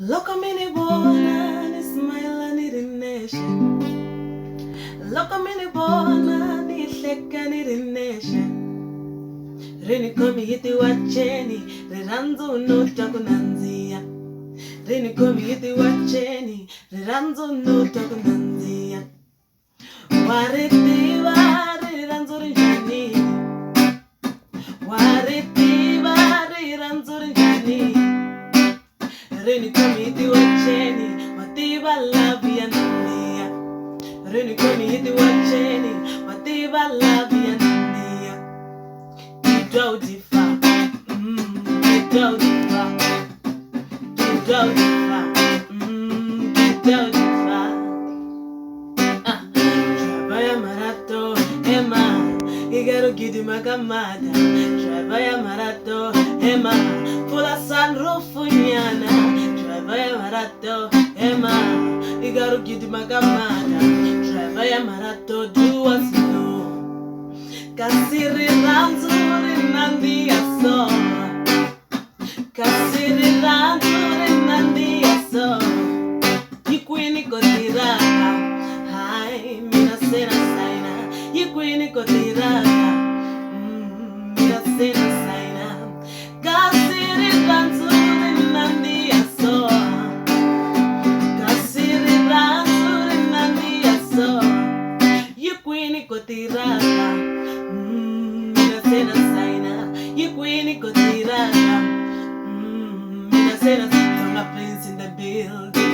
Loka mini bona ni smile ni rineshe. Loka mini bona ni hleka ni rineshe. Rini komi hiti wacheni, riranzu nuta kunanzia. Rini komi hiti wacheni, riranzu nuta kunanzia. Waritiva riranzu rinjani. Waritiva riranzu rinjani. Rini komi hiti wacheni, watiba labia nania. Rini komi hiti wacheni, watiba labia nania. Odhefa, odhefa, odhefa, odhefa. Trabalha marato, ema, igaro gidi magamada. Trabalha marato, ema, pula sunroof nyana. Trabalha marato, ema, igaro gidi magamada. Trabalha marato, duas no. Kasiri ranzuri nandi aso. Kasiri ranzuri nandi aso. Yikwini kotiraka. Hai, mina sena saina. Yikwini kotiraka. Mina sena saina. Kasiri ranzuri nandi aso. Kasiri ranzuri nandi aso. Yikwini kotiraka. Mina saina, Tsonga Prince in the building.